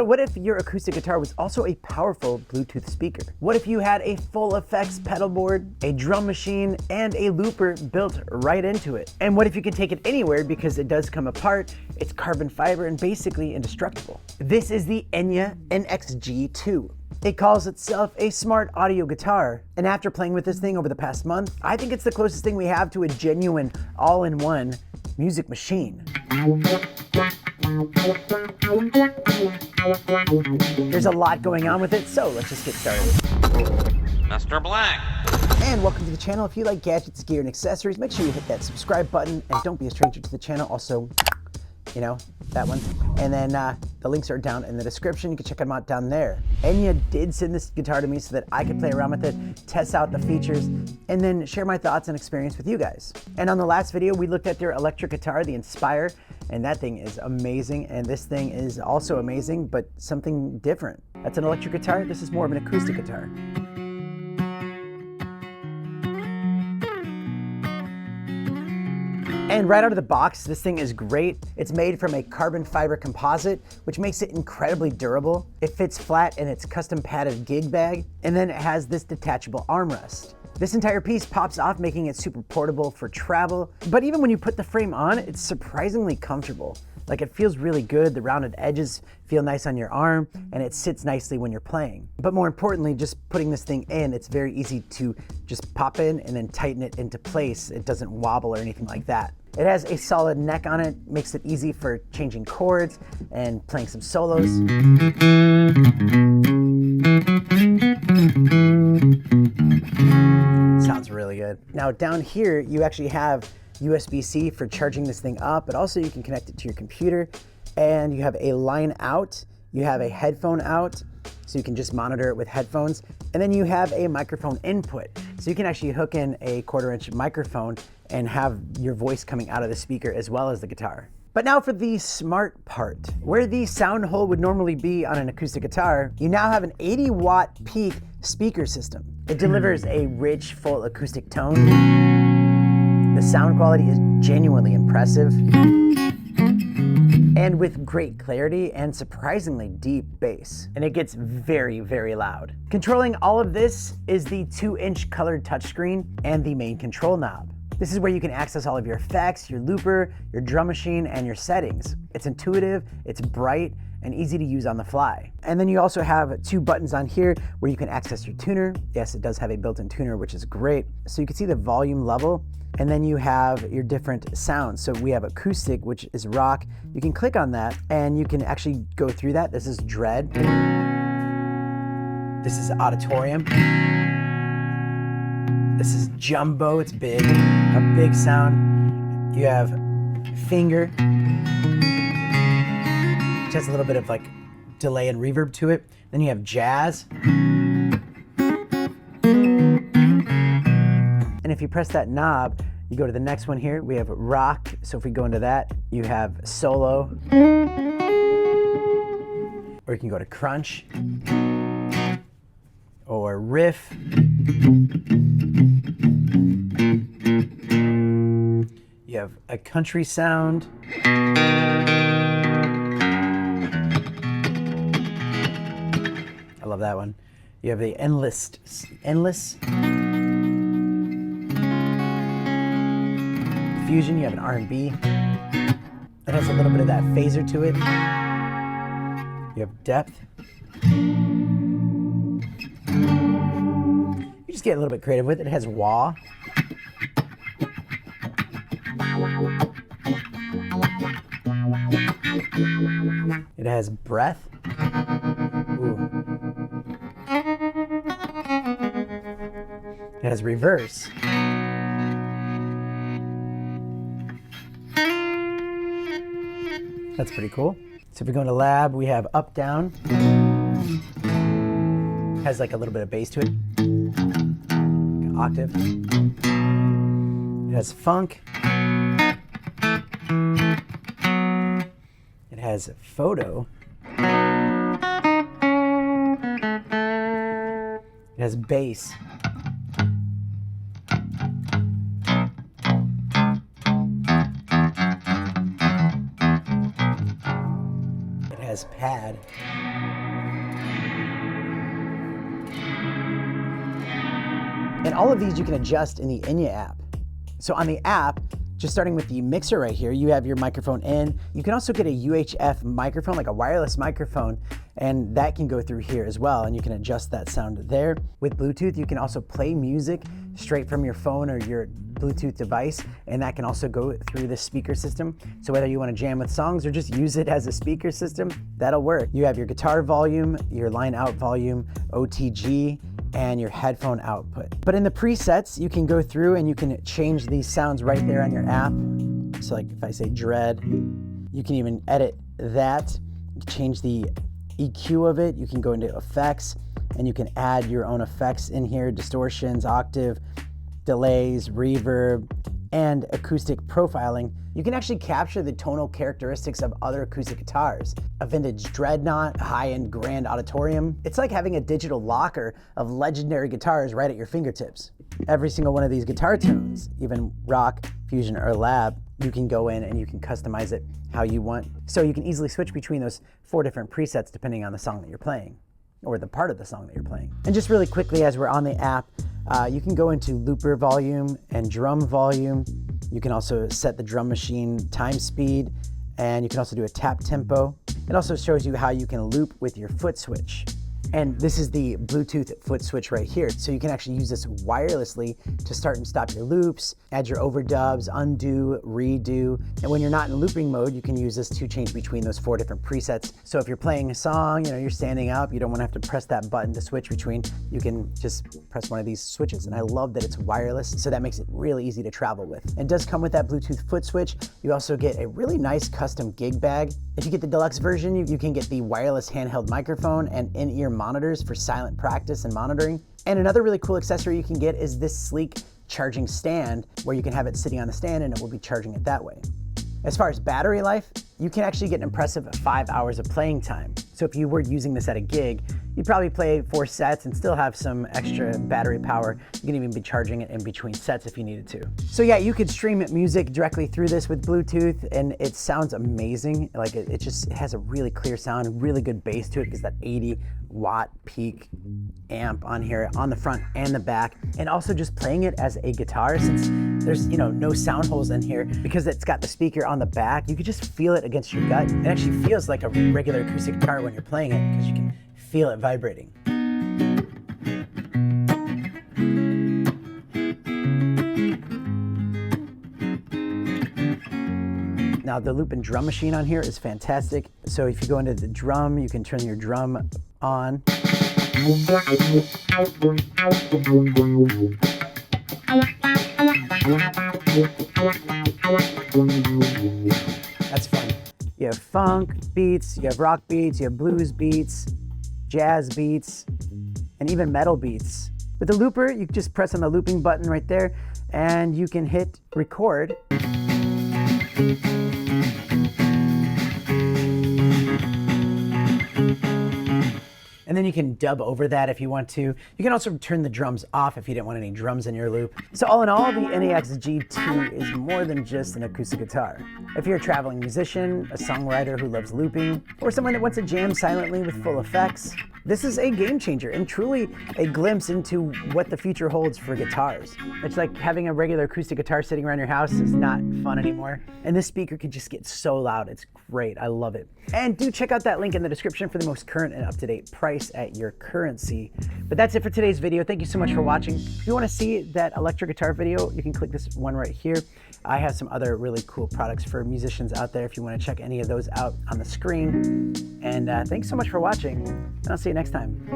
So what if your acoustic guitar was also a powerful Bluetooth speaker? What if you had a full effects pedal board, a drum machine, and a looper built right into it? And what if you could take it anywhere because it does come apart, it's carbon fiber and basically indestructible? This is the Enya NEXG 2. It calls itself a smart audio guitar, and after playing with this thing over the past month, I think it's the closest thing we have to a genuine all-in-one music machine. There's a lot going on with it, so let's just get started. MrBlack. And welcome to the channel. If you like gadgets, gear, and accessories, make sure you hit that subscribe button, and don't be a stranger to the channel. Also, you know, that one. And then the links are down in the description. You can check them out down there. Enya did send this guitar to me so that I could play around with it, test out the features, and then share my thoughts and experience with you guys. And on the last video, we looked at their electric guitar, the Inspire, and that thing is amazing. And this thing is also amazing, but something different. That's an electric guitar. This is more of an acoustic guitar. And right out of the box, this thing is great. It's made from a carbon fiber composite, which makes it incredibly durable. It fits flat in its custom padded gig bag, and then it has this detachable armrest. This entire piece pops off, making it super portable for travel. But even when you put the frame on, it's surprisingly comfortable. Like, it feels really good. The rounded edges feel nice on your arm, and it sits nicely when you're playing. But more importantly, just putting this thing in, it's very easy to just pop in and then tighten it into place. It doesn't wobble or anything like that. It has a solid neck on it, makes it easy for changing chords and playing some solos. Sounds really good. Now down here, you actually have USB-C for charging this thing up, but also you can connect it to your computer, and you have a line out, you have a headphone out, so you can just monitor it with headphones, and then you have a microphone input. So you can actually hook in a 1/4-inch microphone and have your voice coming out of the speaker as well as the guitar. But now for the smart part. Where the sound hole would normally be on an acoustic guitar, you now have an 80-watt peak speaker system. It delivers a rich, full acoustic tone. The sound quality is genuinely impressive, and with great clarity and surprisingly deep bass. And it gets very, very loud. Controlling all of this is the 2-inch colored touchscreen and the main control knob. This is where you can access all of your effects, your looper, your drum machine, and your settings. It's intuitive, it's bright, and easy to use on the fly. And then you also have 2 buttons on here where you can access your tuner. Yes, it does have a built-in tuner, which is great. So you can see the volume level, and then you have your different sounds. So we have acoustic, which is rock. You can click on that, and you can actually go through that. This is dread. This is auditorium. This is jumbo, it's big, a big sound. You have finger, which has a little bit of like delay and reverb to it. Then you have jazz. And if you press that knob, you go to the next one here, we have rock. So if we go into that, you have solo, or you can go to crunch, or riff. You have a country sound. I love that one. You have the endless. Fusion, you have an R&B. It has a little bit of that phaser to it. You have depth. You just get a little bit creative with it. It has wah. It has breath. Ooh. It has reverse. That's pretty cool. So if we go into lab, we have up, down. Has like a little bit of bass to it. Like octave. It has funk. It has photo. It has bass. as pad. And all of these you can adjust in the Enya app. So on the app, just starting with the mixer right here, you have your microphone in. You can also get a UHF microphone, like a wireless microphone, and that can go through here as well, and you can adjust that sound there. With Bluetooth, you can also play music straight from your phone or your Bluetooth device, and that can also go through the speaker system. So whether you want to jam with songs or just use it as a speaker system, that'll work. You have your guitar volume, your line out volume, OTG, and your headphone output. But in the presets, you can go through and you can change these sounds right there on your app. So like if I say dread, you can even edit that. You can change the EQ of it. You can go into effects and you can add your own effects in here, distortions, octave, delays, reverb, and acoustic profiling. You can actually capture the tonal characteristics of other acoustic guitars. A vintage Dreadnought, high-end Grand Auditorium. It's like having a digital locker of legendary guitars right at your fingertips. Every single one of these guitar tones, even rock, fusion, or lab, you can go in and you can customize it how you want. So you can easily switch between those 4 different presets depending on the song that you're playing, or the part of the song that you're playing. And just really quickly, as we're on the app, you can go into looper volume and drum volume. You can also set the drum machine time speed, and you can also do a tap tempo. It also shows you how you can loop with your foot switch. And this is the Bluetooth foot switch right here. So you can actually use this wirelessly to start and stop your loops, add your overdubs, undo, redo. And when you're not in looping mode, you can use this to change between those 4 different presets. So if you're playing a song, you're standing up, you don't want to have to press that button to switch between, you can just press one of these switches. And I love that it's wireless, so that makes it really easy to travel with. It does come with that Bluetooth foot switch. You also get a really nice custom gig bag. If you get the deluxe version, you can get the wireless handheld microphone and in-ear monitors for silent practice and monitoring. And another really cool accessory you can get is this sleek charging stand where you can have it sitting on the stand and it will be charging it that way. As far as battery life, you can actually get an impressive 5 hours of playing time. So if you were using this at a gig, you'd probably play 4 sets and still have some extra battery power. You can even be charging it in between sets if you needed to. So yeah, you could stream music directly through this with Bluetooth, and it sounds amazing. Like it has a really clear sound, a really good bass to it because that 80-watt peak amp on here on the front and the back. And also just playing it as a guitar, since there's no sound holes in here, because it's got the speaker on the back, you could just feel it against your gut. It actually feels like a regular acoustic guitar when you're playing it because you can feel it vibrating. Now the loop and drum machine on here is fantastic. So if you go into the drum, you can turn your drum on. That's fun. You have funk beats, you have rock beats, you have blues beats, jazz beats, and even metal beats. With the looper, you can just press on the looping button right there and you can hit record. And then you can dub over that if you want to. You can also turn the drums off if you didn't want any drums in your loop. So all in all, the NEXG2 is more than just an acoustic guitar. If you're a traveling musician, a songwriter who loves looping, or someone that wants to jam silently with full effects, this is a game changer and truly a glimpse into what the future holds for guitars. It's like having a regular acoustic guitar sitting around your house is not fun anymore. And this speaker can just get so loud. It's great. I love it. And do check out that link in the description for the most current and up-to-date price at your currency. But that's it for today's video. Thank you so much for watching. If you want to see that electric guitar video, you can click this one right here. I have some other really cool products for musicians out there if you want to check any of those out on the screen. And thanks so much for watching, and I'll see you next time.